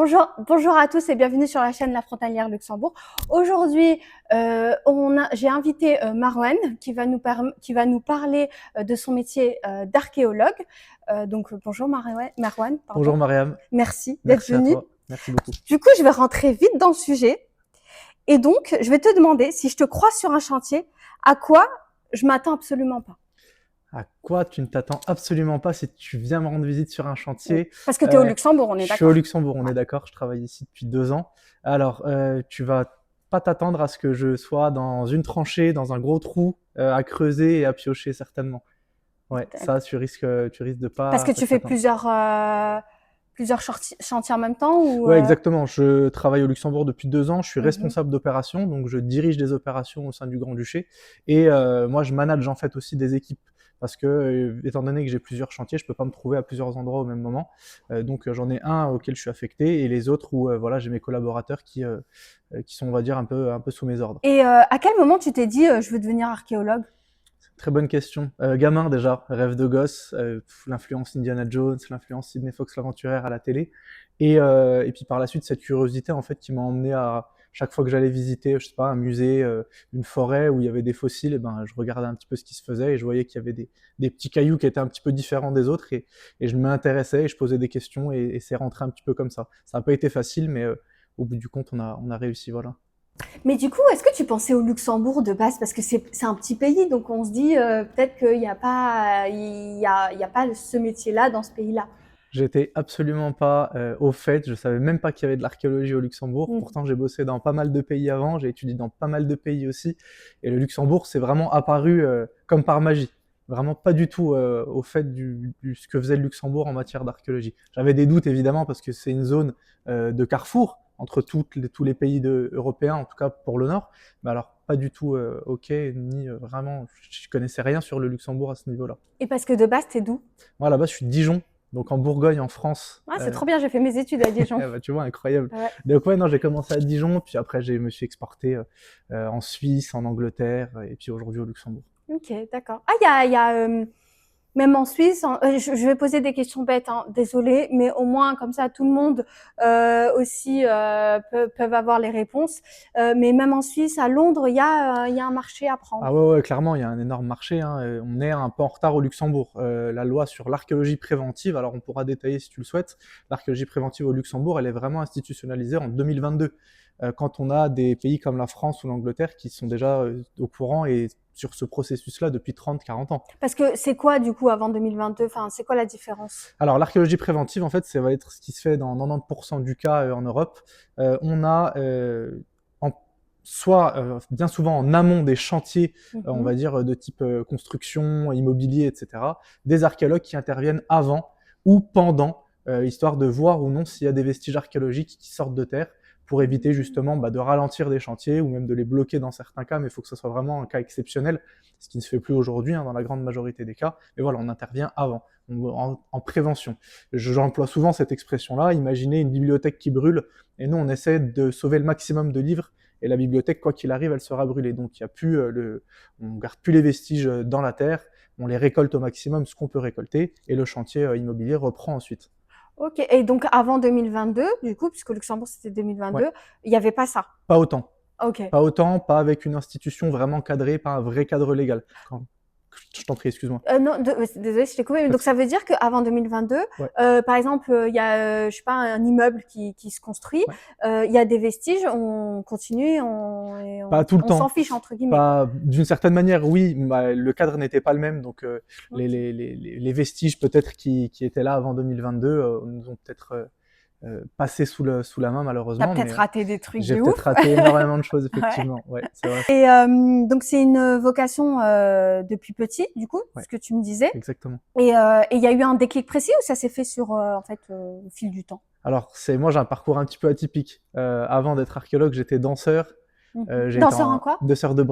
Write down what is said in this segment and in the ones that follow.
Bonjour à tous et bienvenue sur la chaîne La Frontalière Luxembourg. Aujourd'hui, j'ai invité Marwan qui va nous parler de son métier d'archéologue. Bonjour Marwan, pardon. Bonjour Mariam, Merci d'être merci à venu. toi, merci beaucoup. Du coup, je vais rentrer vite dans le sujet. Et donc, je vais te demander, si je te croise sur un chantier, à quoi je m'attends absolument pas. À quoi tu ne t'attends absolument pas si tu viens me rendre visite sur un Oui. chantier? Parce que tu es au Luxembourg, on Je est suis au d'accord. Luxembourg, on Ouais. est d'accord, je travaille ici depuis 2 ans. Alors, tu vas pas t'attendre à ce que je sois dans une tranchée, dans un gros trou, à creuser et à piocher certainement. Ouais, ça, tu risques de Parce que pas tu t'y fais attendre. plusieurs chantiers en même temps ou Ouais, exactement. Je travaille au Luxembourg depuis 2 ans. Je suis Mhm. responsable d'opération, donc je dirige des opérations au sein du Grand-Duché. Et moi, je manage en fait aussi des équipes. Parce que, étant donné que j'ai plusieurs chantiers, je peux pas me trouver à plusieurs endroits au même moment. Donc, j'en ai un auquel je suis affecté et les autres où voilà, j'ai mes collaborateurs qui sont, on va dire, un peu sous mes ordres. Et à quel moment tu t'es dit je veux devenir archéologue? Très bonne question. Gamin déjà, rêve de gosse, l'influence Indiana Jones, l'influence Sidney Fox l'aventurière à la télé, et puis par la suite cette curiosité en fait qui m'a emmené à chaque fois que j'allais visiter, je sais pas, un musée, une forêt où il y avait des fossiles, et ben je regardais un petit peu ce qui se faisait et je voyais qu'il y avait des petits cailloux qui étaient un petit peu différents des autres et je m'intéressais et je posais des questions et c'est rentré un petit peu comme ça. Ça n'a pas été facile, mais au bout du compte on a réussi, voilà. Mais du coup, est-ce que tu pensais au Luxembourg de base? Parce que c'est un petit pays, donc on se dit peut-être qu'il n'y a pas, il y a pas ce métier-là dans ce pays-là. J'étais absolument pas au fait, je savais même pas qu'il y avait de l'archéologie au Luxembourg. Mhm. Pourtant, j'ai bossé dans pas mal de pays avant, j'ai étudié dans pas mal de pays aussi. Et le Luxembourg, c'est vraiment apparu comme par magie. Vraiment pas du tout au fait ce que faisait le Luxembourg en matière d'archéologie. J'avais des doutes évidemment parce que c'est une zone de carrefour entre tous les pays européens, en tout cas pour le Nord. Mais alors pas du tout ok, ni vraiment, je connaissais rien sur le Luxembourg à ce niveau-là. Et parce que de base, t'es d'où? Moi là-bas, je suis de Dijon, donc en Bourgogne, en France. Ah, c'est trop bien, j'ai fait mes études à Dijon. Ah bah, tu vois, incroyable. Ouais. Donc ouais, non, j'ai commencé à Dijon, puis après je me suis exporté en Suisse, en Angleterre, et puis aujourd'hui au Luxembourg. Ok, d'accord. Ah, même en Suisse, je vais poser des questions bêtes, hein, désolée, mais au moins comme ça, tout le monde aussi peuvent avoir les réponses. Mais même en Suisse, à Londres, il y a un marché à Ah prendre. ouais, ouais, clairement, il y a un énorme marché, hein. On est un peu en retard au Luxembourg. La loi sur l'archéologie préventive, alors on pourra détailler si tu le souhaites, l'archéologie préventive au Luxembourg, elle est vraiment institutionnalisée en 2022. Quand on a des pays comme la France ou l'Angleterre qui sont déjà au courant et sur ce processus-là depuis 30, 40 ans. Parce que c'est quoi du coup avant 2022? Enfin, c'est quoi la différence? Alors l'archéologie préventive, en fait, ça va être ce qui se fait dans 90% du cas en Europe. On a en, soit bien souvent en amont des chantiers, on Mhm. va dire de type construction, immobilier, etc., des archéologues qui interviennent avant ou pendant, histoire de voir ou non s'il y a des vestiges archéologiques qui sortent de terre pour éviter justement de ralentir des chantiers ou même de les bloquer dans certains cas, mais il faut que ce soit vraiment un cas exceptionnel, ce qui ne se fait plus aujourd'hui dans la grande majorité des cas. Mais voilà, on intervient avant en prévention. J'emploie souvent cette expression-là. Imaginez une bibliothèque qui brûle, et nous, on essaie de sauver le maximum de livres, et la bibliothèque, quoi qu'il arrive, elle sera brûlée. Donc, il y a plus on garde plus les vestiges dans la terre, on les récolte au maximum, ce qu'on peut récolter, et le chantier immobilier reprend ensuite. Ok. Et donc avant 2022, du coup, puisque Luxembourg c'était Ouais, 2022, il n'y avait pas ça. pas autant. Ok. Pas autant, pas avec une institution vraiment cadrée, pas un vrai cadre légal. Je t'en prie, excuse-moi. Non, désolée si je t'ai coupé, mais Pas de donc ça souci. veut dire qu'avant 2022, Ouais, par exemple, il y a, je sais pas, un immeuble qui se construit, ouais. il y a des vestiges, on continue, Pas tout le on s'en temps. fiche entre guillemets quoi. Pas d'une certaine manière, oui, le cadre n'était pas le même, donc Ok. les vestiges peut-être qui étaient là avant 2022 nous ont peut-être passé sous la main T'as malheureusement, peut-être mais raté des trucs j'ai de peut-être ouf. raté énormément de choses Ouais. effectivement. Ouais, c'est vrai. Et donc c'est une vocation depuis petit, du coup, Ouais, ce que tu me disais. exactement. Et il y a eu un déclic précis ou ça s'est fait sur en fait au fil du temps? Alors moi j'ai un parcours un petit peu atypique. Avant d'être archéologue, j'étais danseur. J'ai été Danseur en quoi? danseur de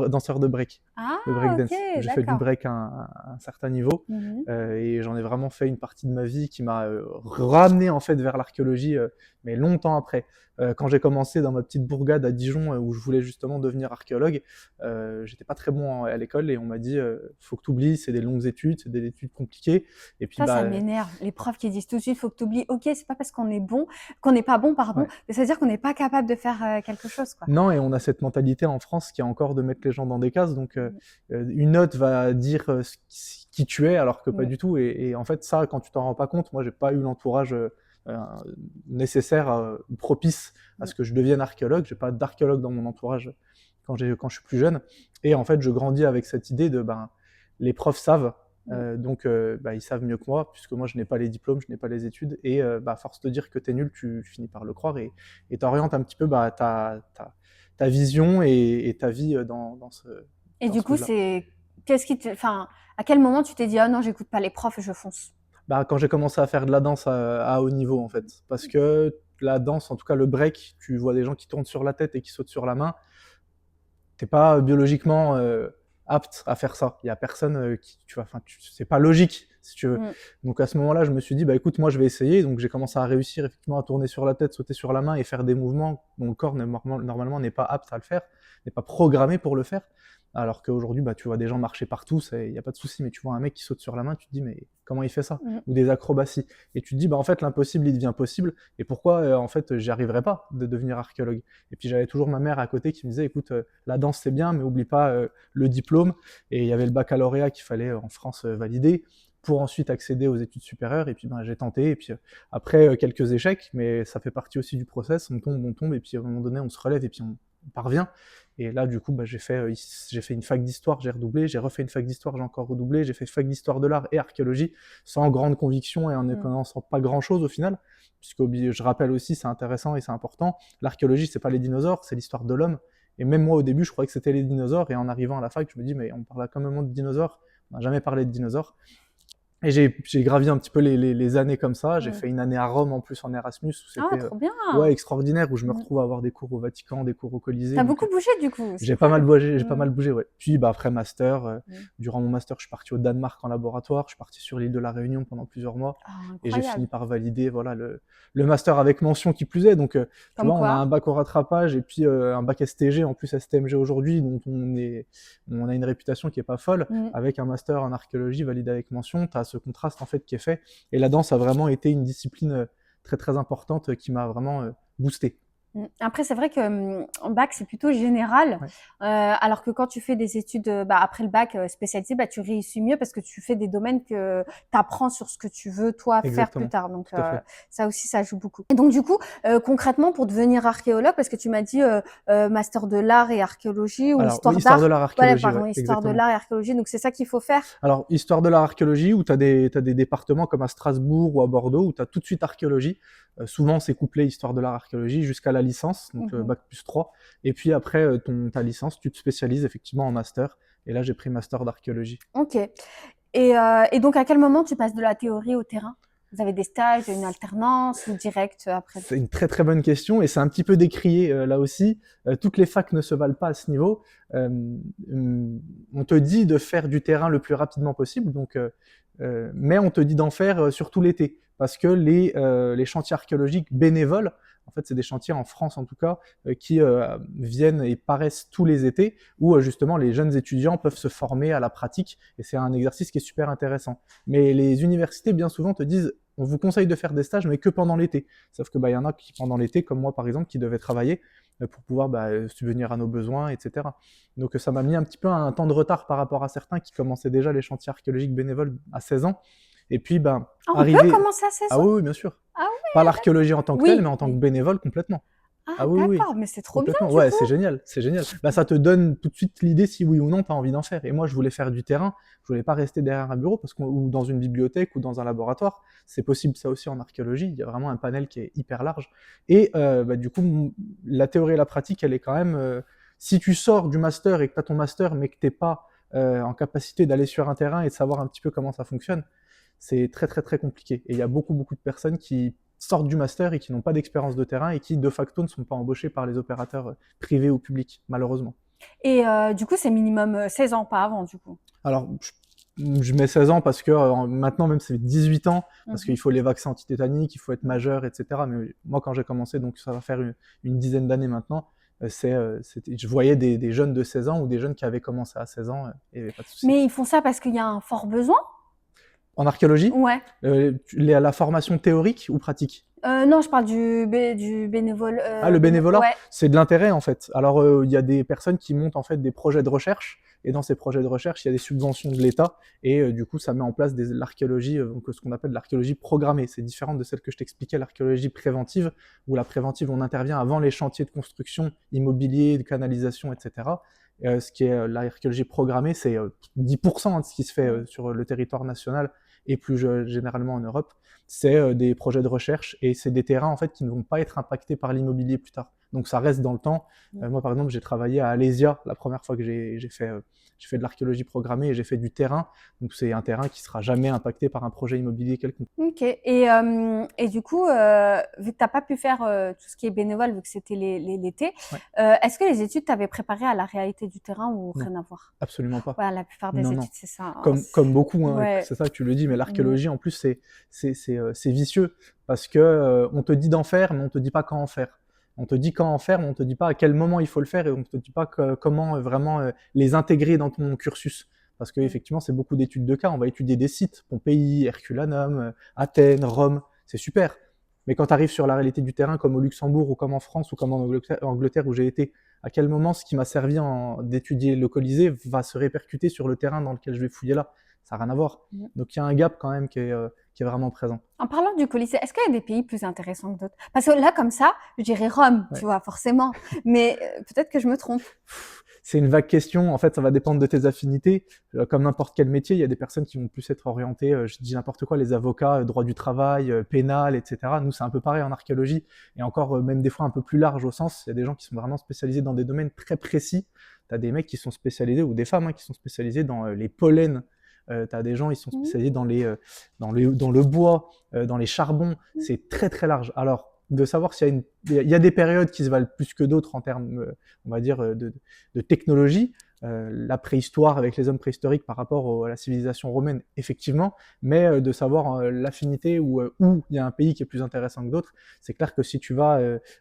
break, Ah, de break ok, dance. J'ai fait du d'accord. break à un certain niveau Mhm. et j'en ai vraiment fait une partie de ma vie qui m'a ramené en fait vers l'archéologie, mais longtemps après. Quand j'ai commencé dans ma petite bourgade à Dijon où je voulais justement devenir archéologue, j'étais pas très bon à l'école et on m'a dit faut que tu oublies, c'est des longues études, c'est des études compliquées. Et puis Ça bah m'énerve. Les profs qui disent tout de suite, faut que tu oublies. Ok, c'est pas parce qu'on est bon, qu'on n'est pas bon, pardon, ouais. mais ça veut dire qu'on n'est pas capable de faire quelque chose, quoi. Non, et on a cette mentalité en France qui est encore de mettre les gens dans des cases. Donc, Mm. une note va dire qui tu es, alors que pas Mm. du tout. Et en fait, ça, quand tu t'en rends pas compte, moi, j'ai pas eu l'entourage euh, nécessaire, propice à Mm. ce que je devienne archéologue. J'ai pas d'archéologue dans mon entourage quand je suis plus jeune. Et en fait, je grandis avec cette idée de, ben, les profs savent. Mm. Donc, bah, ils savent mieux que moi, puisque moi, je n'ai pas les diplômes, je n'ai pas les études. Et bah, force de dire que tu es nul, tu finis par le croire. Et t'orientes un petit peu bah, ta vision et ta vie Et dans du ce coup, là. c'est qu'est-ce qui te, enfin, à quel moment tu t'es dit, ah non, j'écoute pas les profs et je fonce. Bah, quand j'ai commencé à faire de la danse à haut niveau, en fait. Parce que la danse, en tout cas le break, tu vois des gens qui tournent sur la tête et qui sautent sur la main. T'es pas biologiquement apte à faire ça. Il y a personne qui, tu vois, enfin, c'est pas logique, si tu veux. Mm. Donc à ce moment-là, je me suis dit, bah écoute, moi je vais essayer. Donc j'ai commencé à réussir effectivement à tourner sur la tête, sauter sur la main et faire des mouvements dont le corps normalement n'est pas apte à le faire, n'est pas programmé pour le faire. Alors qu'aujourd'hui, bah, tu vois des gens marcher partout, il n'y a pas de souci, mais tu vois un mec qui saute sur la main, tu te dis, mais comment il fait ça? Mm. Ou des acrobaties. Et tu te dis, bah en fait, l'impossible, il devient possible. Et pourquoi, en fait, j'y arriverais pas de devenir archéologue? Et puis j'avais toujours ma mère à côté qui me disait, écoute, la danse c'est bien, mais oublie pas le diplôme. Et il y avait le baccalauréat qu'il fallait en France valider pour ensuite accéder aux études supérieures. Et puis ben, j'ai tenté. Et puis après quelques échecs, mais ça fait partie aussi du process. On tombe, et puis à un moment donné, on se relève et puis on parvient. Et là, du coup, bah, j'ai fait une fac d'histoire, j'ai redoublé, j'ai refait une fac d'histoire, j'ai encore redoublé, j'ai fait fac d'histoire de l'art et archéologie, sans grande conviction et en ne Mm. connaissant pas grand-chose au final, puisque je rappelle aussi, c'est intéressant et c'est important, l'archéologie, c'est pas les dinosaures, c'est l'histoire de l'homme. Et même moi, au début, je croyais que c'était les dinosaures, et en arrivant à la fac, je me dis, mais on parle quand même de dinosaures, on n'a jamais parlé de dinosaures. Et j'ai gravi un petit peu les années comme ça. J'ai Mm. fait une année à Rome en plus en Erasmus où Ah, c'était trop bien. ouais, extraordinaire, où je me Mm. retrouve à avoir des cours au Vatican, des cours au Colisée. T'as Donc beaucoup bougé du coup, c'est j'ai pas mal cool. bougé, Mm. ouais. Puis bah, après master, Mm. durant mon master, je suis parti au Danemark en laboratoire. Je suis parti sur l'île de la Réunion pendant plusieurs mois Ah, et j'ai fini incroyable. par valider voilà le master avec mention qui plus est. Donc tu Comme vois, on a un quoi. bac au rattrapage et puis un bac STG en plus STMG aujourd'hui, dont on a une réputation qui est pas folle. Mm. Avec un master en archéologie validé avec mention, tu as ce contraste en fait qui est fait. Et la danse a vraiment été une discipline très très importante qui m'a vraiment boosté. Mm. Après, c'est vrai que en bac, c'est plutôt général, Ouais, alors que quand tu fais des études bah, après le bac spécialisé, bah, tu réussis mieux parce que tu fais des domaines que tu apprends sur ce que tu veux, toi, faire plus exactement, tard. Donc, tout à fait. ça aussi, ça joue beaucoup. Et donc, du coup, concrètement, pour devenir archéologue, parce que tu m'as dit master de l'art et archéologie ou Alors, oui, histoire histoire de d'art. l'art, Voilà, archéologie, pardon, ouais, histoire de exactement. l'art et archéologie. Donc, c'est ça qu'il faut faire. Alors, histoire de l'art, archéologie, où tu as des départements comme à Strasbourg ou à Bordeaux, où tu as tout de suite archéologie. Souvent, c'est couplé histoire de l'art, archéologie, jusqu'à la licence, donc Mhm. bac plus 3. Et puis après ta licence, tu te spécialises effectivement en master. Et là, j'ai pris master d'archéologie. Ok. Et donc, à quel moment tu passes de la théorie au terrain? Vous avez des stages, une alternance ou direct après? C'est une très très bonne question et c'est un petit peu décrié là aussi. Toutes les facs ne se valent pas à ce niveau. Euh, on te dit de faire du terrain le plus rapidement possible, donc, mais on te dit d'en faire surtout l'été, parce que les chantiers archéologiques bénévoles, en fait c'est des chantiers en France en tout cas, qui viennent et paraissent tous les étés, où justement les jeunes étudiants peuvent se former à la pratique, et c'est un exercice qui est super intéressant. Mais les universités bien souvent te disent on vous conseille de faire des stages, mais que pendant l'été. Sauf que bah, y en a qui, pendant l'été, comme moi par exemple, qui devaient travailler pour pouvoir subvenir à nos besoins, etc. Donc ça m'a mis un petit peu un temps de retard par rapport à certains qui commençaient déjà les chantiers archéologiques bénévoles à 16 ans. Et puis, Ah, on peut arriver... commencer à 16 Ah ans? oui, oui, bien sûr. Ah Pas ouais, l'archéologie en tant que telle, mais oui, en tant que mais bénévole complètement. ah Ah oui, oui, oui. d'accord, mais c'est trop bien Complètement. du Ouais, coup. c'est génial, c'est génial. Bah, ça te donne tout de suite l'idée si oui ou non tu as envie d'en faire. Et moi, je voulais faire du terrain. Je voulais pas rester derrière un bureau ou dans une bibliothèque ou dans un laboratoire. C'est possible ça aussi en archéologie. Il y a vraiment un panel qui est hyper large. Et du coup, la théorie et la pratique, elle est quand même. Si tu sors du master et que tu as ton master, mais que t'es pas en capacité d'aller sur un terrain et de savoir un petit peu comment ça fonctionne, c'est très très très compliqué. Et il y a beaucoup beaucoup de personnes qui sortent du master et qui n'ont pas d'expérience de terrain et qui, de facto, ne sont pas embauchés par les opérateurs privés ou publics, malheureusement. Et du coup, c'est minimum 16 ans, pas avant, du coup. Alors, je mets 16 ans parce que maintenant, même, c'est 18 ans, parce qu'il faut les vaccins antitétaniques, il faut être majeur, etc. Mais moi, quand j'ai commencé, donc ça va faire une dizaine d'années maintenant, je voyais des jeunes de 16 ans ou des jeunes qui avaient commencé à 16 ans, et il n'y avait pas de souci. Mais ils font ça parce qu'il y a un fort besoin? En archéologie, Ouais. la formation théorique ou pratique? Non, je parle du bénévole. Le bénévolat, Ouais. c'est de l'intérêt en fait. Alors il y a des personnes qui montent en fait des projets de recherche, et dans ces projets de recherche, il y a des subventions de l'État, et du coup ça met en place l'archéologie, ce qu'on appelle l'archéologie programmée. C'est différent de celle que je t'expliquais, l'archéologie préventive, où la préventive, on intervient avant les chantiers de construction, immobilier, de canalisation, etc. Ce qui est l'archéologie programmée, c'est 10% de ce qui se fait sur le territoire national et plus généralement en Europe. C'est des projets de recherche, et c'est des terrains en fait qui ne vont pas être impactés par l'immobilier plus tard. Donc ça reste dans le temps. Moi par exemple, j'ai travaillé à Alésia la première fois que j'ai fait de l'archéologie programmée, et j'ai fait du terrain. Donc c'est un terrain qui sera jamais impacté par un projet immobilier quelconque. Ok. Et du coup, vu que t'as pas pu faire tout ce qui est bénévole, vu que c'était l'été, est-ce que les études t'avaient préparé à la réalité du terrain ou rien à voir? Absolument pas. Ouais, la plupart des Non, études, non. c'est ça. Comme beaucoup, hein, Ouais. c'est ça que tu le dis, mais l'archéologie en plus c'est vicieux, parce que on te dit d'en faire, mais on te dit pas quand en faire. On te dit quand en faire, mais on te dit pas à quel moment il faut le faire, et on te dit pas comment vraiment les intégrer dans ton cursus. Parce que effectivement, c'est beaucoup d'études de cas. On va étudier des sites, Pompéi, Herculanum, Athènes, Rome, c'est super. Mais quand tu arrives sur la réalité du terrain, comme au Luxembourg ou comme en France ou comme en Angleterre où j'ai été, à quel moment ce qui m'a servi d'étudier le Colisée va se répercuter sur le terrain dans lequel je vais fouiller là? Ça n'a rien à voir. Donc il y a un gap quand même qui est vraiment présent. En parlant du Colisée, est-ce qu'il y a des pays plus intéressants que d'autres? Parce que là, comme ça, je dirais Rome, tu vois, forcément. Mais peut-être que je me trompe. C'est une vague question. En fait, ça va dépendre de tes affinités. Comme n'importe quel métier, il y a des personnes qui vont plus être orientées, je dis n'importe quoi, les avocats, droit du travail, pénal, etc. Nous, c'est un peu pareil en archéologie, et encore même des fois un peu plus large au sens. Il y a des gens qui sont vraiment spécialisés dans des domaines très précis. Tu as des mecs qui sont spécialisés, ou des femmes qui sont spécialisées dans les pollens. Tu as des gens, ils sont spécialisés dans le bois, dans les charbons. C'est très très large. Alors, de savoir s'il y a des périodes qui se valent plus que d'autres en termes, on va dire, de technologie. La préhistoire avec les hommes préhistoriques par rapport à la civilisation romaine, effectivement, mais de savoir l'affinité où il y a un pays qui est plus intéressant que d'autres. C'est clair que si tu vas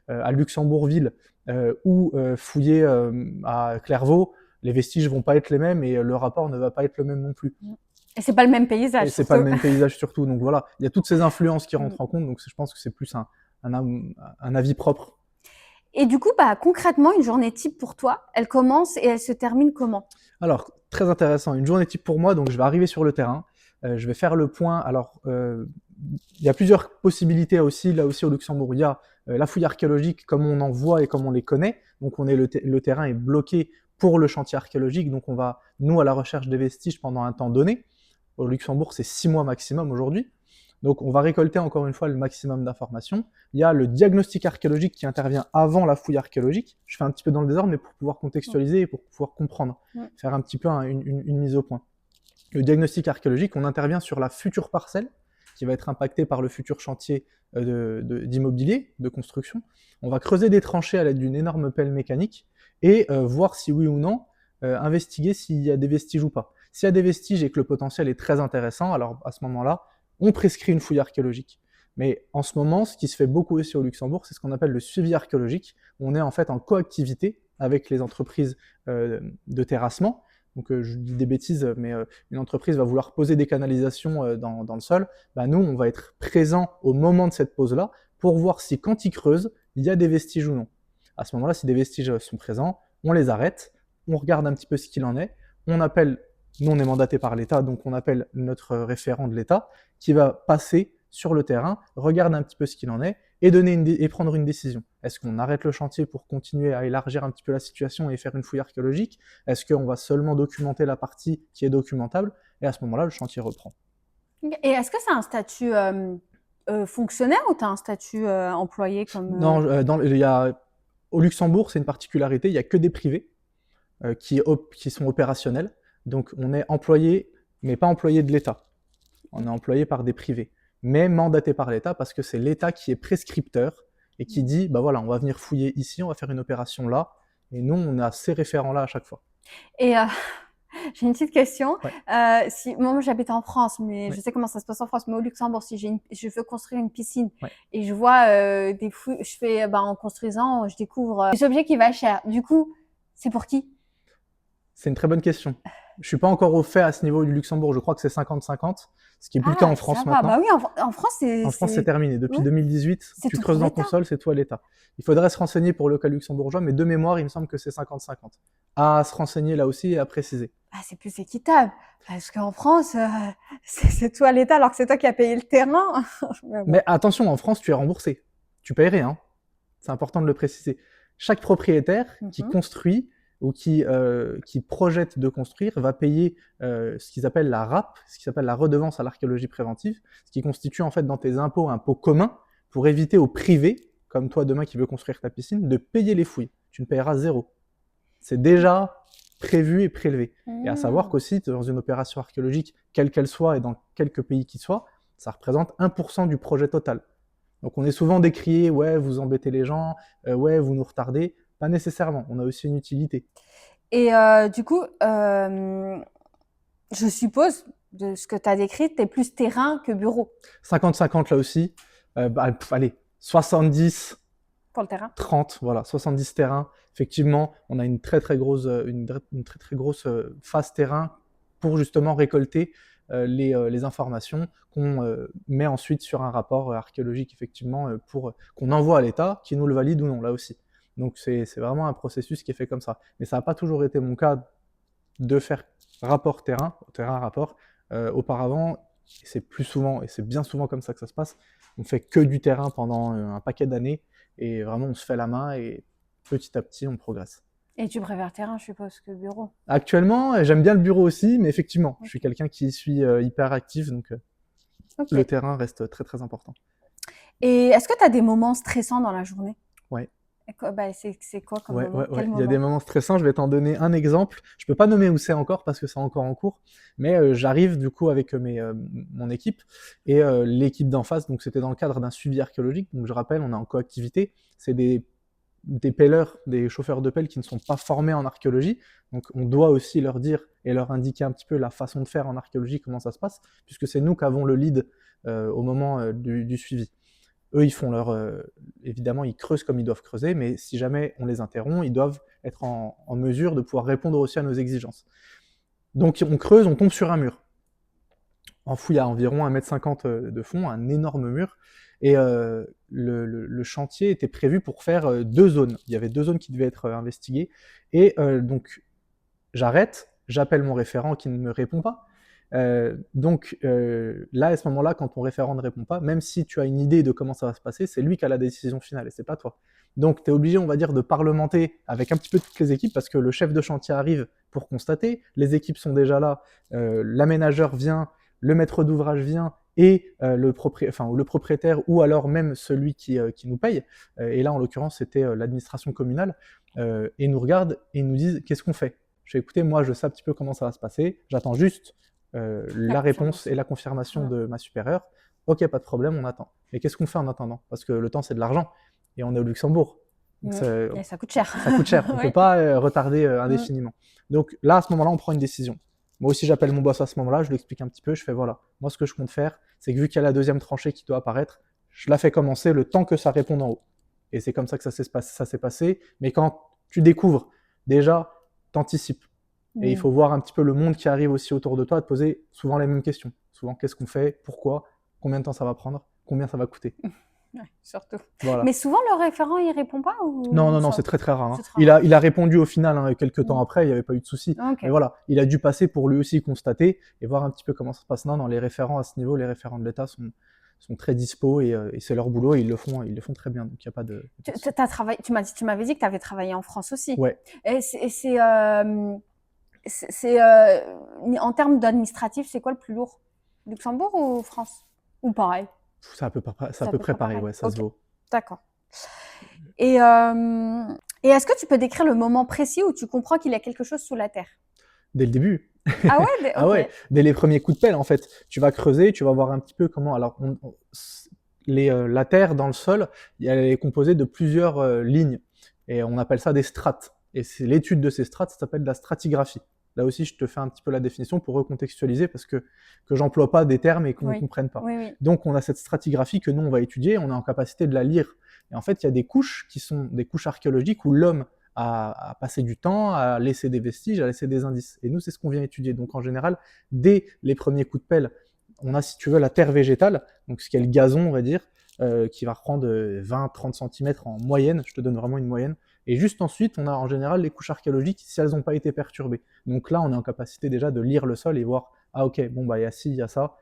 à Luxembourgville ou fouiller à Clairvaux, les vestiges vont pas être les mêmes, et le rapport ne va pas être le même non plus. Et c'est pas le même paysage. Et c'est pas le même paysage surtout. Donc voilà, il y a toutes ces influences qui rentrent en compte. Donc je pense que c'est plus un avis propre. Et du coup, concrètement, une journée type pour toi, elle commence et elle se termine comment? Alors, très intéressant. Une journée type pour moi, donc je vais arriver sur le terrain, je vais faire le point. Alors, il y a plusieurs possibilités aussi. Là aussi au Luxembourg, il y a la fouille archéologique comme on en voit et comme on les connaît. Donc le terrain est bloqué pour le chantier archéologique. Donc on va, nous, à la recherche des vestiges pendant un temps donné. Au Luxembourg, c'est 6 mois maximum aujourd'hui. Donc on va récolter encore une fois le maximum d'informations. Il y a le diagnostic archéologique qui intervient avant la fouille archéologique. Je fais un petit peu dans le désordre, mais pour pouvoir contextualiser et pour pouvoir comprendre, faire un petit peu une mise au point. Le diagnostic archéologique, on intervient sur la future parcelle qui va être impactée par le futur chantier d'immobilier, de construction. On va creuser des tranchées à l'aide d'une énorme pelle mécanique et voir si oui ou non, investiguer s'il y a des vestiges ou pas. S'il y a des vestiges et que le potentiel est très intéressant, alors à ce moment-là, on prescrit une fouille archéologique. Mais en ce moment, ce qui se fait beaucoup aussi au Luxembourg, c'est ce qu'on appelle le suivi archéologique. On est en fait en coactivité avec les entreprises de terrassement. Donc je dis des bêtises, mais une entreprise va vouloir poser des canalisations dans le sol. Nous, on va être présent au moment de cette pose-là pour voir si quand ils creusent, il y a des vestiges ou non. À ce moment-là, si des vestiges sont présents, on les arrête, on regarde un petit peu ce qu'il en est, on appelle, nous on est mandaté par l'État, donc on appelle notre référent de l'État qui va passer sur le terrain, regarde un petit peu ce qu'il en est et prendre une décision. Est-ce qu'on arrête le chantier pour continuer à élargir un petit peu la situation et faire une fouille archéologique? Est-ce qu'on va seulement documenter la partie qui est documentable? Et à ce moment-là, le chantier reprend. Et est-ce que c'est un statut fonctionnaire ou tu as un statut employé comme Non, au Luxembourg, c'est une particularité, il n'y a que des privés qui sont opérationnels. Donc on est employé, mais pas employé de l'État. On est employé par des privés. mais mandaté par l'État parce que c'est l'État qui est prescripteur et qui dit, bah voilà, on va venir fouiller ici, on va faire une opération là, et nous, on a ces référents-là à chaque fois. Et j'ai une petite question. Ouais. Moi, j'habite en France, mais Ouais. je sais comment ça se passe en France. Mais au Luxembourg, si je veux construire une piscine Ouais. et je vois des fouilles, en construisant, je découvre des objets qui valent cher. Du coup, c'est pour qui? C'est une très bonne question. Je suis pas encore au fait à ce niveau du Luxembourg. Je crois que c'est 50-50, ce qui est plus le cas en France ça va. maintenant. Bah oui, en France, En France, c'est terminé. Depuis ouais. 2018, C'est tu tout creuses pour dans ton l'État. sol, c'est toi l'État. Il faudrait se renseigner pour le cas luxembourgeois, mais de mémoire, il me semble que c'est 50-50. À se renseigner là aussi et à préciser. Ah, c'est plus équitable. Parce qu'en France, c'est toi l'État alors que c'est toi qui as payé le terrain. Mais bon. Mais attention, en France, tu es remboursé. Tu payes rien. C'est important de le préciser. Chaque propriétaire qui construit ou qui projette de construire va payer ce qu'ils appellent la RAP, ce qui s'appelle la redevance à l'archéologie préventive, ce qui constitue en fait dans tes impôts un impôt commun pour éviter aux privés, comme toi demain qui veux construire ta piscine, de payer les fouilles. Tu ne payeras zéro. C'est déjà prévu et prélevé. Et à savoir qu'aussi, dans une opération archéologique, quelle qu'elle soit et dans quelque pays qu'il soit, ça représente 1% du projet total. Donc on est souvent décrié, ouais, vous embêtez les gens, ouais, vous nous retardez. Pas nécessairement, on a aussi une utilité. Et du coup, je suppose, de ce que tu as décrit, tu es plus terrain que bureau. 50-50 là aussi. Allez, 70, Pour le terrain. 30, voilà, 70 terrains. Effectivement, on a une très très grosse, une très très grosse phase terrain pour justement récolter les informations qu'on met ensuite sur un rapport archéologique, effectivement, pour qu'on envoie à l'État, qui nous le valide ou non, là aussi. Donc c'est vraiment un processus qui est fait comme ça. Mais ça n'a pas toujours été mon cas de faire rapport terrain-rapport. Auparavant, c'est plus souvent, et c'est bien souvent comme ça que ça se passe, on fait que du terrain pendant un paquet d'années, et vraiment on se fait la main, et petit à petit on progresse. Et tu préfères terrain, je suppose, que bureau. Actuellement, j'aime bien le bureau aussi, mais effectivement, je suis quelqu'un qui suis hyper actif, donc le terrain reste très très important. Et est-ce que tu as des moments stressants dans la journée? Ouais. C'est quoi comme moment? Ouais. Quel Il y a des moments stressants, je vais t'en donner un exemple. Je peux pas nommer où c'est encore parce que c'est encore en cours, mais j'arrive du coup avec mon équipe et l'équipe d'en face, donc c'était dans le cadre d'un suivi archéologique, donc je rappelle, on est en coactivité, c'est des pelleurs, des chauffeurs de pelle qui ne sont pas formés en archéologie, donc on doit aussi leur dire et leur indiquer un petit peu la façon de faire en archéologie, comment ça se passe, puisque c'est nous qui avons le lead au moment du suivi. Eux, ils font évidemment, ils creusent comme ils doivent creuser, mais si jamais on les interrompt, ils doivent être en mesure de pouvoir répondre aussi à nos exigences. Donc on creuse, on tombe sur un mur. En fouille à environ 1,50 m de fond, un énorme mur, et le chantier était prévu pour faire 2 zones. Il y avait 2 zones qui devaient être investiguées, et donc j'arrête, j'appelle mon référent qui ne me répond pas. Là, à ce moment-là, quand ton référent ne répond pas, même si tu as une idée de comment ça va se passer, c'est lui qui a la décision finale et c'est pas toi. Donc, tu es obligé, on va dire, de parlementer avec un petit peu toutes les équipes parce que le chef de chantier arrive pour constater, les équipes sont déjà là, l'aménageur vient, le maître d'ouvrage vient et le propriétaire ou alors même celui qui nous paye, et là, en l'occurrence, c'était l'administration communale, et nous regarde et nous disent qu'est-ce qu'on fait. Je fais écoutez, moi, je sais un petit peu comment ça va se passer, j'attends juste la réponse et la confirmation de ma supérieure. Ok, pas de problème, on attend. Mais qu'est-ce qu'on fait en attendant? Parce que le temps, c'est de l'argent. Et on est au Luxembourg. Donc Et ça coûte cher. Ça coûte cher. On ne peut pas retarder indéfiniment. Donc là, à ce moment-là, on prend une décision. Moi aussi, j'appelle mon boss à ce moment-là, je lui explique un petit peu, je fais voilà, moi, ce que je compte faire, c'est que vu qu'il y a la deuxième tranchée qui doit apparaître, je la fais commencer le temps que ça réponde en haut. Et c'est comme ça que ça s'est passé. Mais quand tu découvres, déjà, t'anticipes. Et il faut voir un petit peu le monde qui arrive aussi autour de toi, te poser souvent les mêmes questions. Souvent, qu'est-ce qu'on fait? Pourquoi? Combien de temps ça va prendre? Combien ça va coûter? Ouais, surtout. Voilà. Mais souvent, le référent, il répond pas ou... Non, c'est très très rare. Hein. Très rare. Il a répondu au final, hein, quelques temps après, il n'y avait pas eu de souci. Okay. Mais voilà, il a dû passer pour lui aussi constater et voir un petit peu comment ça se passe. Non, les référents à ce niveau, les référents de l'État sont très dispo et c'est leur boulot et ils le font très bien. Donc il n'y a pas de... Tu m'avais dit que tu avais travaillé en France aussi. Ouais. Et en termes d'administratif, c'est quoi le plus lourd? Luxembourg ou France? Ou pareil? C'est à peu près pareil, ouais, ça se vaut. D'accord. Et est-ce que tu peux décrire le moment précis où tu comprends qu'il y a quelque chose sous la terre? Dès le début. Ah ouais, Ah ouais, ok. dès les premiers coups de pelle, en fait, tu vas creuser, tu vas voir un petit peu comment. Alors, la terre dans le sol, elle est composée de plusieurs lignes, et on appelle ça des strates. Et c'est l'étude de ces strates, ça s'appelle la stratigraphie. Là aussi, je te fais un petit peu la définition pour recontextualiser, parce que j'emploie pas des termes et qu'on ne Oui, comprenne pas. oui, oui. Donc, on a cette stratigraphie que nous, on va étudier, on est en capacité de la lire. Et en fait, il y a des couches qui sont des couches archéologiques où l'homme à passer du temps, à laisser des vestiges, à laisser des indices. Et nous, c'est ce qu'on vient étudier. Donc en général, dès les premiers coups de pelle, on a, si tu veux, la terre végétale, donc ce qui est le gazon, on va dire, qui va reprendre 20-30 cm en moyenne, je te donne vraiment une moyenne. Et juste ensuite, on a en général les couches archéologiques si elles n'ont pas été perturbées. Donc là, on est en capacité déjà de lire le sol et voir, ah ok, bon, bah il y a ci, il y a ça,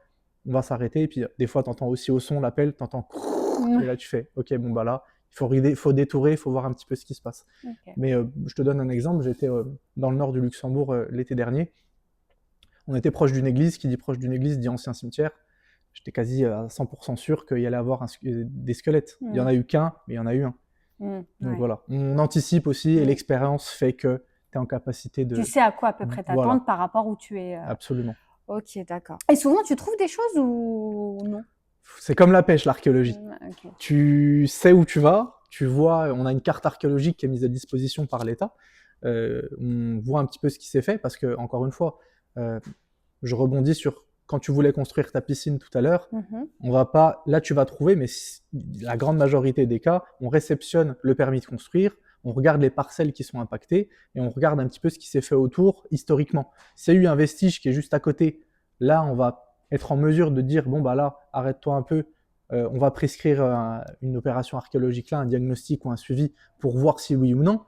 on va s'arrêter. Et puis des fois, tu entends aussi au son l'appel, tu entends, et là tu fais, ok, bon, bah là, faut détourer, il faut voir un petit peu ce qui se passe. Ok. Mais je te donne un exemple, j'étais dans le nord du Luxembourg l'été dernier, on était proche d'une église, qui dit proche d'une église dit ancien cimetière, j'étais quasi à 100% sûr qu'il y allait avoir des squelettes. Il y en a eu qu'un, mais il y en a eu un. Donc Ouais. voilà, on anticipe aussi, et l'expérience fait que tu es en capacité Tu de... sais à quoi à peu près t'attendre Voilà, par rapport où tu es. absolument. Ok, d'accord. Et souvent, tu trouves des choses ou non? C'est comme la pêche, l'archéologie. Ok. Tu sais où tu vas, tu vois, on a une carte archéologique qui est mise à disposition par l'État. On voit un petit peu ce qui s'est fait, parce que, encore une fois, je rebondis sur quand tu voulais construire ta piscine tout à l'heure, on va pas, là tu vas trouver, mais la grande majorité des cas, on réceptionne le permis de construire, on regarde les parcelles qui sont impactées, et on regarde un petit peu ce qui s'est fait autour historiquement. S'il y a eu un vestige qui est juste à côté, là on va être en mesure de dire, bon bah là, arrête-toi un peu, on va prescrire une opération archéologique là, un diagnostic ou un suivi pour voir si oui ou non.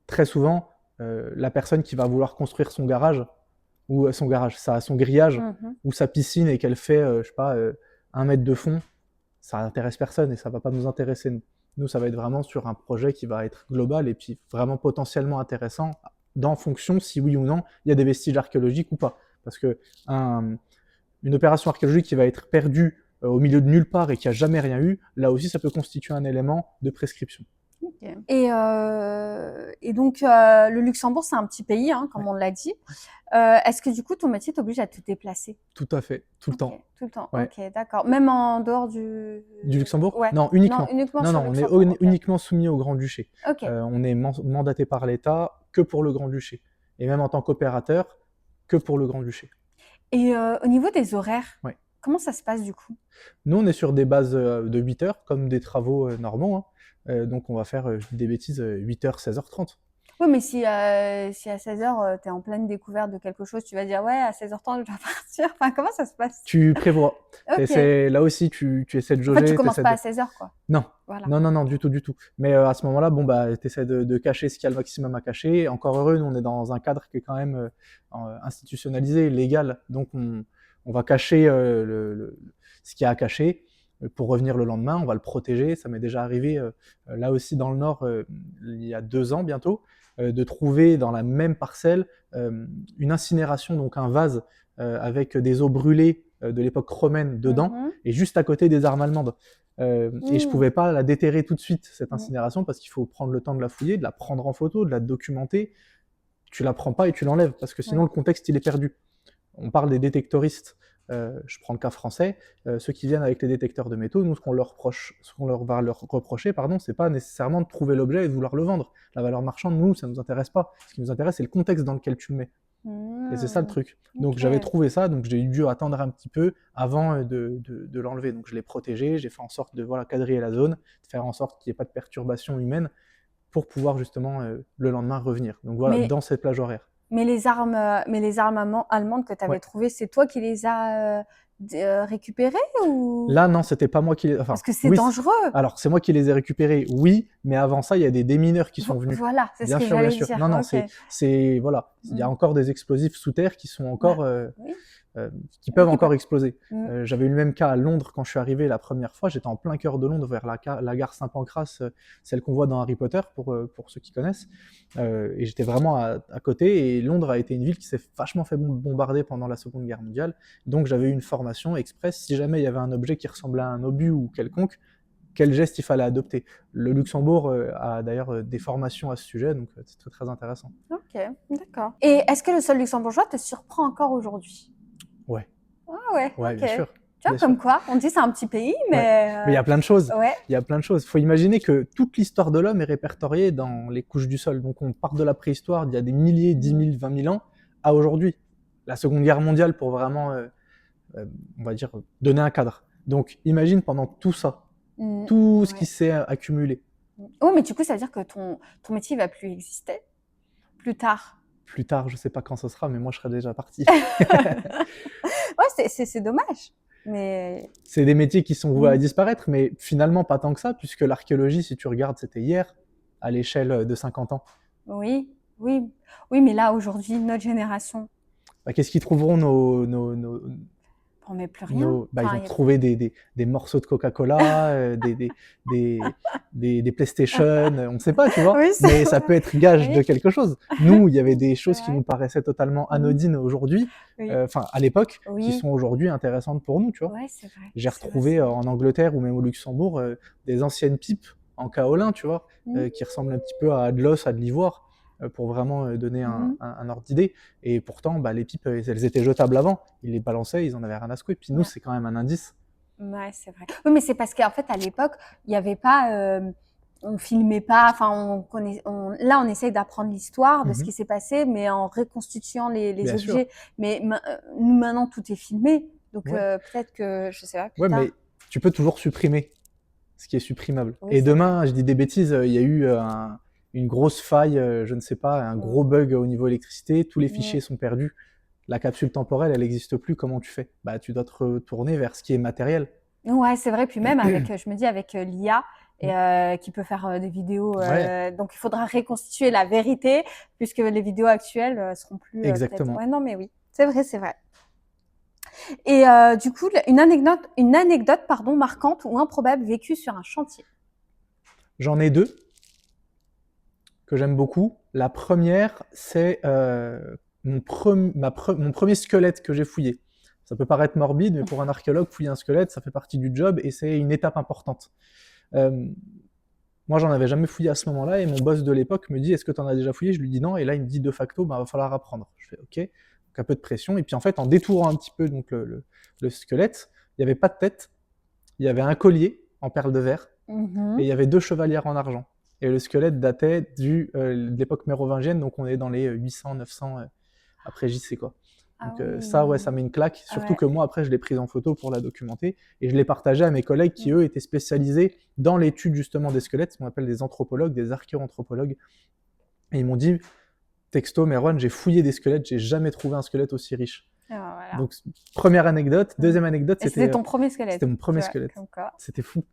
Très souvent, la personne qui va vouloir construire son garage, ou son grillage, ou sa piscine, et qu'elle fait, je sais pas, 1 mètre de fond, ça intéresse personne et ça va pas nous intéresser, nous. Nous, ça va être vraiment sur un projet qui va être global et puis vraiment potentiellement intéressant, en fonction si oui ou non il y a des vestiges archéologiques ou pas. Parce que une opération archéologique qui va être perdue au milieu de nulle part et qui a jamais rien eu, là aussi, ça peut constituer un élément de prescription. Okay. Et donc, le Luxembourg, c'est un petit pays, hein, comme on l'a dit. Est-ce que du coup, ton métier t'oblige à te déplacer? Tout à fait, tout le temps. Tout le temps, Ouais. ok, d'accord. Même en dehors du Luxembourg? Ouais. Non, uniquement. Non, uniquement Non, sur non, on est Luxembourg. Ok. uniquement soumis au Grand-Duché. Ok. On est mandaté par l'État que pour le Grand-Duché. Et même en tant qu'opérateur, que pour le Grand-Duché. Et au niveau des horaires, Ouais. comment ça se passe du coup? Nous, on est sur des bases de 8 heures, comme des travaux normaux. Hein. Donc, on va faire, je dis des bêtises, 8h, 16h30. Oui, mais si à 16h, tu es en pleine découverte de quelque chose, tu vas dire ouais, à 16h30, je dois partir. Enfin, comment ça se passe? Tu prévois. Ok. Là aussi, tu essaies de En fait, jauger. tu commences pas à 16h, quoi. Non. Voilà. Non, du tout, du tout. Mais à ce moment-là, bon, bah, tu essaies de cacher ce qu'il y a le maximum à cacher. Encore heureux, nous, on est dans un cadre qui est quand même institutionnalisé, légal. Donc, on va cacher ce qu'il y a à cacher pour revenir le lendemain. On va le protéger. Ça m'est déjà arrivé, là aussi, dans le Nord, il y a 2 ans bientôt, de trouver dans la même parcelle une incinération, donc un vase avec des eaux brûlées de l'époque romaine dedans, et juste à côté des armes allemandes. Et je pouvais pas la déterrer tout de suite, cette incinération, parce qu'il faut prendre le temps de la fouiller, de la prendre en photo, de la documenter. Tu la prends pas et tu l'enlèves, parce que sinon le contexte il est perdu. On parle des détectoristes, je prends le cas français, ceux qui viennent avec les détecteurs de métaux, nous ce qu'on va leur reprocher, c'est pas nécessairement de trouver l'objet et de vouloir le vendre. La valeur marchande, nous, ça nous intéresse pas. Ce qui nous intéresse, c'est le contexte dans lequel tu le mets. Et c'est ça le truc. Donc j'avais trouvé ça, donc j'ai dû attendre un petit peu avant de l'enlever. Donc je l'ai protégé, j'ai fait en sorte de quadriller la zone, de faire en sorte qu'il n'y ait pas de perturbation humaine pour pouvoir justement le lendemain revenir. Donc voilà, dans cette plage horaire. Mais les armes allemandes que tu avais trouvées, c'est toi qui les as récupérées ou... Là, non, c'était pas moi qui les... Parce que c'est dangereux. Alors, c'est moi qui les ai récupérées, oui, mais avant ça, il y a des démineurs qui sont venus. Voilà, c'est ce que j'allais dire. Non, voilà, il y a encore des explosifs sous terre qui sont encore... qui peuvent encore exploser. J'avais eu le même cas à Londres quand je suis arrivé la première fois. J'étais en plein cœur de Londres, vers la gare Saint-Pancras, celle qu'on voit dans Harry Potter, pour ceux qui connaissent. Et j'étais vraiment à côté. Et Londres a été une ville qui s'est vachement fait bombarder pendant la Seconde Guerre mondiale. Donc j'avais eu une formation express. Si jamais il y avait un objet qui ressemblait à un obus ou quelconque, quel geste il fallait adopter. Le Luxembourg a d'ailleurs des formations à ce sujet, donc c'est très, très intéressant. Ok. Ok, d'accord. Et est-ce que le sol luxembourgeois te surprend encore aujourd'hui? Ouais, Ah ouais, ouais, bien ok. sûr, Tu vois, bien sûr. comme quoi, on dit c'est un petit pays, Ouais. Mais il y a plein de choses. ouais. Il y a plein de choses. Faut imaginer que toute l'histoire de l'homme est répertoriée dans les couches du sol. Donc on part de la préhistoire d'il y a des milliers, 10 000, 20 000 ans à aujourd'hui. La Seconde Guerre mondiale pour vraiment, on va dire, donner un cadre. Donc imagine pendant tout ça, tout ce qui Ouais. s'est accumulé. Oui, mais du coup, ça veut dire que ton métier va plus exister plus tard. Plus tard, je sais pas quand ce sera, mais moi je serai déjà parti. Ouais, c'est dommage. Mais C'est des métiers qui sont voués à disparaître, mais finalement pas tant que ça, puisque l'archéologie, si tu regardes, c'était hier, à l'échelle de 50 ans. oui, oui, oui, mais là aujourd'hui, notre génération, Bah, qu'est-ce qu'ils trouveront on met plus rien. bah, ils Enfin, vont trouver des morceaux de Coca-Cola, des PlayStation, on ne sait pas, tu vois, oui, c'est mais ça vrai. peut être gage Oui. de quelque chose. Nous, il y avait des C'est choses qui vrai. nous paraissaient totalement Mhm. anodines aujourd'hui, Oui. enfin à l'époque, qui Oui. sont aujourd'hui intéressantes pour nous, tu vois. Ouais, c'est vrai. J'ai C'est vrai, retrouvé c'est vrai. en Angleterre ou même au Luxembourg des anciennes pipes en kaolin, tu vois, Mhm. qui ressemblent un petit peu à de l'os, à de l'ivoire, pour vraiment donner Mhm. un ordre d'idée. Et pourtant, bah, les pipes, elles étaient jetables avant. Ils les balançaient, ils en avaient rien à secouer. Puis nous, Ouais. c'est quand même un indice. Ouais, c'est vrai. Oui, mais c'est parce qu'en fait, à l'époque, il n'y avait pas, on filmait pas, enfin, là, on essaye d'apprendre l'histoire de ce Mhm. qui s'est passé, mais en reconstituant les Bien sûr. objets. Mais nous, maintenant, tout est filmé. Donc, Ouais. peut-être que, je sais pas, plus Ouais, tard. mais tu peux toujours supprimer ce qui est supprimable. Oui, Et c'est vrai. demain, je dis des bêtises, il y a eu une grosse faille, je ne sais pas, un gros bug au niveau électricité, tous les fichiers sont perdus. La capsule temporelle, elle n'existe plus, comment tu fais? Bah, tu dois te retourner vers ce qui est matériel. Ouais, c'est vrai. Puis même avec, je me dis, avec l'IA, et, qui peut faire des vidéos. Ouais, Donc, il faudra reconstituer la vérité, puisque les vidéos actuelles seront plus peut-être. exactement. Ouais, non, mais oui. C'est vrai, c'est vrai. Et du coup, une anecdote pardon, marquante ou improbable vécue sur un chantier. J'en ai deux que j'aime beaucoup. La première, c'est mon premier squelette que j'ai fouillé. Ça peut paraître morbide, mais pour un archéologue, fouiller un squelette, ça fait partie du job et c'est une étape importante. Euh, Moi, j'en avais jamais fouillé à ce moment-là et mon boss de l'époque me dit: est-ce que tu en as déjà fouillé? Je lui dis non. Et là, il me dit de facto, bah, va falloir apprendre. Je fais ok. Donc, un peu de pression. Et puis, en fait, en détourant un petit peu donc, le squelette, il n'y avait pas de tête. Il y avait un collier en perles de verre et il y avait deux chevalières en argent. Et le squelette datait de l'époque mérovingienne, donc on est dans les 800, 900 après JC, quoi. Ah Donc ça, ouais, oui. ça met une claque. Surtout Ouais. que moi, après, je l'ai prise en photo pour la documenter et je l'ai partagée à mes collègues qui, eux, étaient spécialisés dans l'étude justement des squelettes, ce qu'on appelle des anthropologues, des archéoanthropologues. Et ils m'ont dit, texto, Merwan, j'ai fouillé des squelettes, j'ai jamais trouvé un squelette aussi riche. Ah, voilà. Donc, première anecdote. Deuxième anecdote, Et c'était ton premier squelette. c'était mon premier Tu vois, squelette. comme quoi. C'était fou.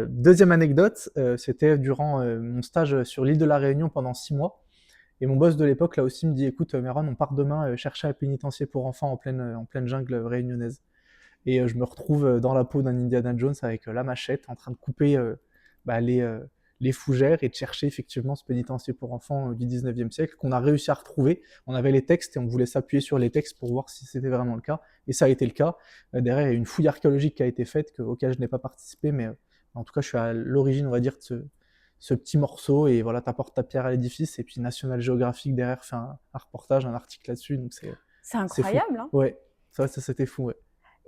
Deuxième anecdote, c'était durant mon stage sur l'île de la Réunion pendant 6 mois. Et mon boss de l'époque, là aussi, me dit, écoute, Meron, on part demain chercher un pénitencier pour enfants en pleine jungle réunionnaise. Et je me retrouve dans la peau d'un Indiana Jones avec la machette, en train de couper bah, les fougères et de chercher effectivement ce pénitencier pour enfants du 19e siècle qu'on a réussi à retrouver. On avait les textes et on voulait s'appuyer sur les textes pour voir si c'était vraiment le cas. Et ça a été le cas. Derrière, il y a une fouille archéologique qui a été faite, auquel je n'ai pas participé, mais en tout cas, je suis à l'origine, on va dire, de ce petit morceau. Et voilà, t'apportes ta pierre à l'édifice. Et puis National Geographic derrière fait un reportage, un article là-dessus. Donc c'est incroyable. Hein. Ouais, ça c'était fou, ouais.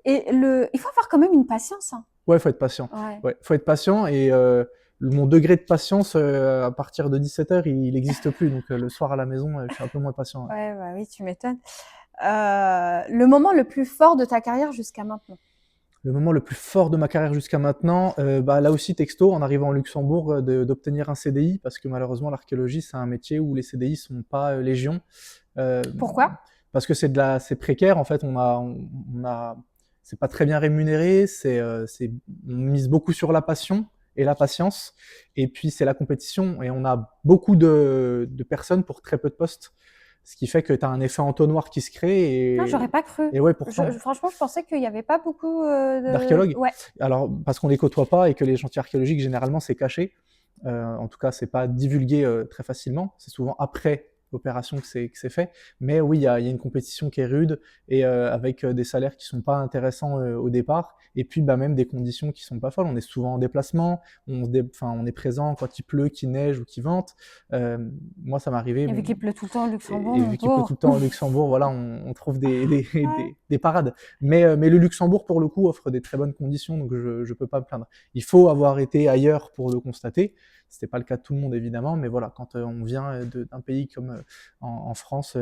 Et il faut avoir quand même une patience. Hein. Ouais, faut être patient. Ouais, faut être patient et mon degré de patience à partir de 17h, il n'existe plus. Donc le soir à la maison, je suis un peu moins patient. Ouais, bah oui, tu m'étonnes. Le moment le plus fort de ta carrière jusqu'à maintenant. Le moment le plus fort de ma carrière jusqu'à maintenant, bah, là aussi texto, en arrivant au Luxembourg, d'obtenir un CDI, parce que malheureusement l'archéologie c'est un métier où les CDI sont pas légion. Pourquoi? Parce que c'est précaire en fait. C'est pas très bien rémunéré. On mise beaucoup sur la passion et la patience. Et puis c'est la compétition et on a beaucoup de personnes pour très peu de postes. Ce qui fait que tu as un effet entonnoir qui se crée. Non, j'aurais pas cru. Et ouais, pourtant. Franchement, je pensais qu'il n'y avait pas beaucoup D'archéologues. Ouais. Alors, parce qu'on les côtoie pas et que les chantiers archéologiques, généralement, c'est caché. En tout cas, c'est pas divulgué très facilement. C'est souvent après opération que c'est fait. Mais oui, il y a une compétition qui est rude et avec des salaires qui sont pas intéressants au départ. Et puis même des conditions qui sont pas folles. On est souvent en déplacement, on est présent quand il pleut, qu'il neige ou qu'il vente. Moi, ça m'est arrivé. Et vu qu'il pleut tout le temps au Luxembourg, Et mon vu qu'il pleut tout pauvre. le temps au Luxembourg, voilà, on trouve Ouais. des parades. Mais le Luxembourg, pour le coup, offre des très bonnes conditions, donc je peux pas me plaindre. Il faut avoir été ailleurs pour le constater. C'était pas le cas de tout le monde, évidemment, mais voilà, quand on vient d'un pays comme en France,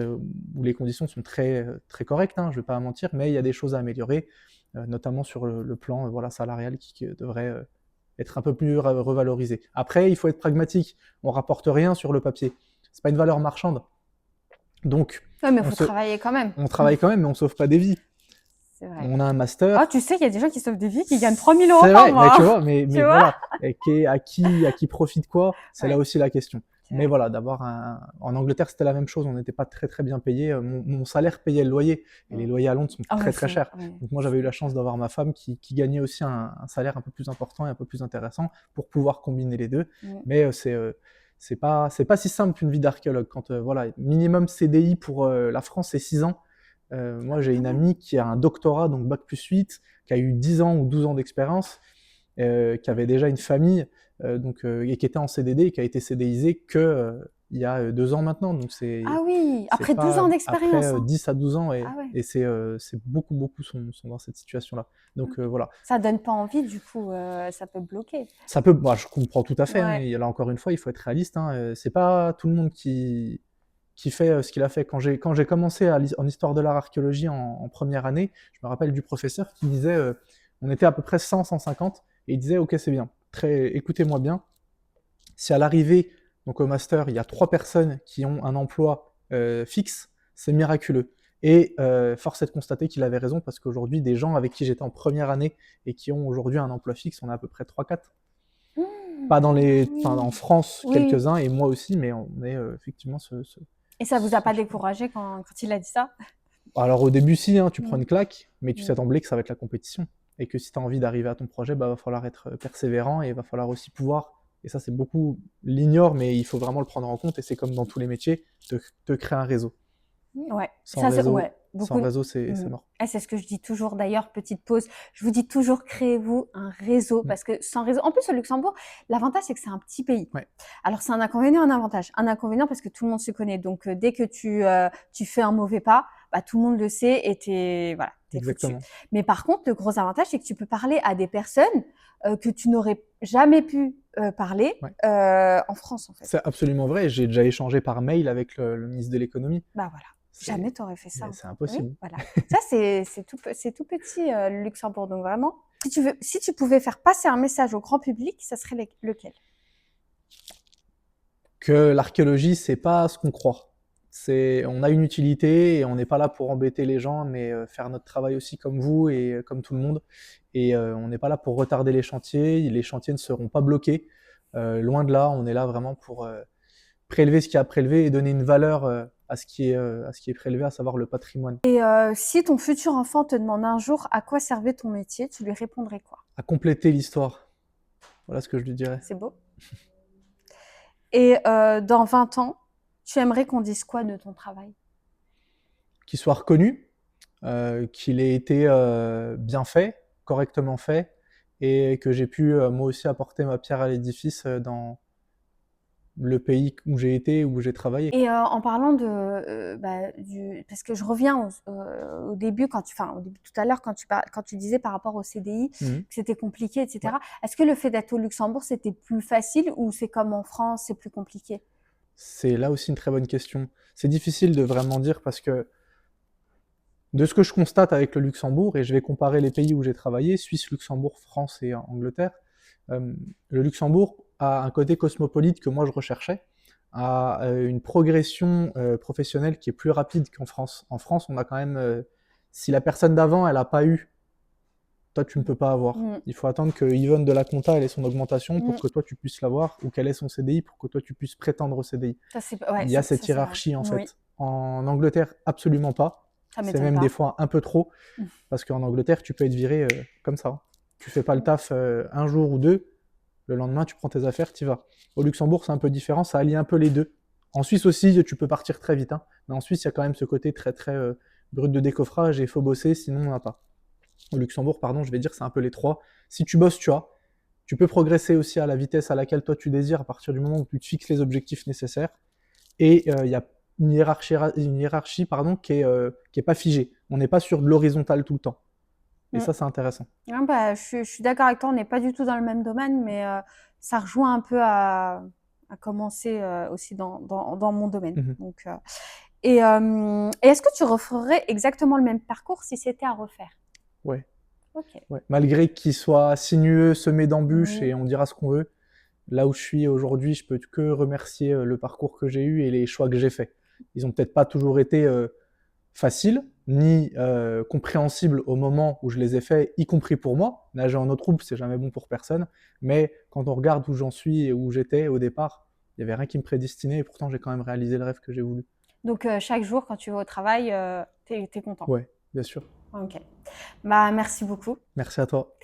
où les conditions sont très, très correctes, hein, je vais pas mentir, mais il y a des choses à améliorer, notamment sur le plan voilà, salarial qui devrait être un peu plus revalorisé. Après, il faut être pragmatique. On rapporte rien sur le papier. C'est pas une valeur marchande. Donc, Ouais, mais il faut travailler quand même. on travaille quand même, mais on sauve pas des vies. C'est vrai. On a un master. Ah, tu sais, il y a des gens qui sauvent des vies qui gagnent 3 000 € C'est par vrai, mois. mais tu vois, mais Tu vois voilà, et à qui profite quoi, c'est là Ouais. aussi la question. C'est Mais vrai. voilà, en Angleterre, c'était la même chose, on n'était pas très très bien payé. Mon salaire payait le loyer, et les loyers à Londres sont Ah très ouais, très c'est chers. ouais. Donc moi, j'avais eu la chance d'avoir ma femme qui gagnait aussi un salaire un peu plus important et un peu plus intéressant pour pouvoir combiner les deux. Mais c'est pas si simple qu'une vie d'archéologue. Quand voilà, minimum CDI pour la France, c'est 6 ans. Moi, j'ai une amie qui a un doctorat, donc bac+8, qui a eu 10 ans ou 12 ans d'expérience, qui avait déjà une famille, et qui était en CDD et qui a été CDIsée il y a 2 ans maintenant. Donc Ah oui, c'est après 12 pas ans d'expérience. après Hein. 10 à 12 ans, Ah ouais. et c'est beaucoup sont dans cette situation-là. Donc voilà. Ça donne pas envie, du coup, ça peut bloquer. Ça peut, moi, je comprends tout à fait, hein, Ouais. et là encore une fois, il faut être réaliste, hein, c'est pas tout le monde qui fait ce qu'il a fait. Quand j'ai commencé en histoire de l'art archéologie en première année, je me rappelle du professeur qui disait, on était à peu près 100-150, et il disait, ok, c'est bien, écoutez-moi bien, si à l'arrivée, donc au master, il y a 3 personnes qui ont un emploi fixe, c'est miraculeux. Et force est de constater qu'il avait raison, parce qu'aujourd'hui, des gens avec qui j'étais en première année et qui ont aujourd'hui un emploi fixe, on a à peu près 3-4. Pas dans en France, Oui. quelques-uns, et moi aussi, mais on est effectivement Et ça vous a pas découragé quand il a dit ça? Alors au début, si, hein, tu prends une claque, mais tu Mm. sais d'emblée que ça va être la compétition. Et que si tu as envie d'arriver à ton projet, va falloir être persévérant, et il va falloir aussi pouvoir, et ça c'est beaucoup l'ignorent, mais il faut vraiment le prendre en compte, et c'est comme dans tous les métiers, te créer un réseau. Ouais, Sans ça c'est réseau, ouais, beaucoup. c'est mort. Et c'est ce que je dis toujours d'ailleurs, petite pause. Je vous dis toujours, créez-vous un réseau, parce que sans réseau, en plus au Luxembourg, l'avantage c'est que c'est un petit pays. Ouais. Alors c'est un inconvénient, un avantage. Un inconvénient parce que tout le monde se connaît, donc dès que tu fais un mauvais pas, bah tout le monde le sait et t'es foutu. Exactement. Mais par contre, le gros avantage c'est que tu peux parler à des personnes que tu n'aurais jamais pu parler en France en fait. C'est absolument vrai. J'ai déjà échangé par mail avec le ministre de l'économie. Bah voilà. Jamais t'aurais fait ça. C'est impossible. Oui, voilà. Ça, c'est tout petit, le Luxembourg. Donc vraiment, si tu pouvais faire passer un message au grand public, ça serait lequel? Que l'archéologie, c'est pas ce qu'on croit. On a une utilité et on n'est pas là pour embêter les gens, mais faire notre travail aussi comme vous et comme tout le monde. Et on n'est pas là pour retarder les chantiers. Les chantiers ne seront pas bloqués. Loin de là, on est là vraiment pour prélever ce qu'il y a à prélever et donner une valeur à ce qui est prélevé, à savoir le patrimoine. Et si ton futur enfant te demande un jour à quoi servait ton métier, tu lui répondrais quoi? À compléter l'histoire. Voilà ce que je lui dirais. C'est beau. Et dans 20 ans, tu aimerais qu'on dise quoi de ton travail? Qu'il soit reconnu, qu'il ait été bien fait, correctement fait, et que j'ai pu moi aussi apporter ma pierre à l'édifice dans le pays où j'ai été, où j'ai travaillé. Et en parlant parce que je reviens au début au début tout à l'heure quand tu disais par rapport au CDI que c'était compliqué, etc. Ouais. Est-ce que le fait d'être au Luxembourg c'était plus facile ou c'est comme en France, c'est plus compliqué? C'est là aussi une très bonne question. C'est difficile de vraiment dire parce que de ce que je constate avec le Luxembourg, et je vais comparer les pays où j'ai travaillé, Suisse, Luxembourg, France et Angleterre, le Luxembourg a un côté cosmopolite que moi je recherchais, a une progression professionnelle qui est plus rapide qu'en France. En France, on a quand même, si la personne d'avant, elle n'a pas eu, toi tu ne peux pas avoir. Il faut attendre que Yvonne de la Compta elle ait son augmentation pour que toi tu puisses l'avoir, ou qu'elle ait son CDI pour que toi tu puisses prétendre au CDI. Il y a cette hiérarchie en fait. Oui. En Angleterre, absolument pas. C'est même des fois un peu trop, parce qu'en Angleterre, tu peux être viré comme ça. Tu fais pas le taf un jour ou deux, le lendemain, tu prends tes affaires, t'y vas. Au Luxembourg, c'est un peu différent, ça allie un peu les deux. En Suisse aussi, tu peux partir très vite, hein, mais en Suisse, il y a quand même ce côté très très brut de décoffrage et il faut bosser, sinon on n'a pas. Au Luxembourg, pardon, je vais dire, c'est un peu les trois. Si tu bosses, tu as. Tu peux progresser aussi à la vitesse à laquelle toi tu désires à partir du moment où tu te fixes les objectifs nécessaires. Et il y a une hiérarchie pardon, qui est pas figée. On n'est pas sur de l'horizontal tout le temps. Et Mm. ça, c'est intéressant. Ah bah, je suis d'accord avec toi, on n'est pas du tout dans le même domaine, mais ça rejoint un peu à commencer aussi dans mon domaine. Mhm. Donc, et est-ce que tu referais exactement le même parcours si c'était à refaire? Ouais. Ok. Ouais. Malgré qu'il soit sinueux, semé d'embûches, Oui. et on dira ce qu'on veut, là où je suis aujourd'hui, je peux que remercier le parcours que j'ai eu et les choix que j'ai faits. Ils ont peut-être pas toujours été faciles, ni compréhensibles au moment où je les ai faits, y compris pour moi. Nager en eau trouble, c'est jamais bon pour personne. Mais quand on regarde où j'en suis et où j'étais au départ, il n'y avait rien qui me prédestinait et pourtant j'ai quand même réalisé le rêve que j'ai voulu. Donc, chaque jour, quand tu vas au travail, t'es content. Ouais, bien sûr. Ok. Bah, merci beaucoup. Merci à toi.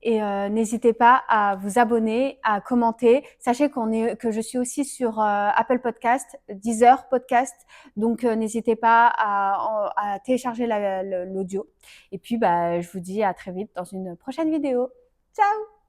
Et n'hésitez pas à vous abonner, à commenter. Sachez que je suis aussi sur Apple Podcast, Deezer Podcast. Donc, n'hésitez pas à télécharger l'audio. Et puis, bah, je vous dis à très vite dans une prochaine vidéo. Ciao!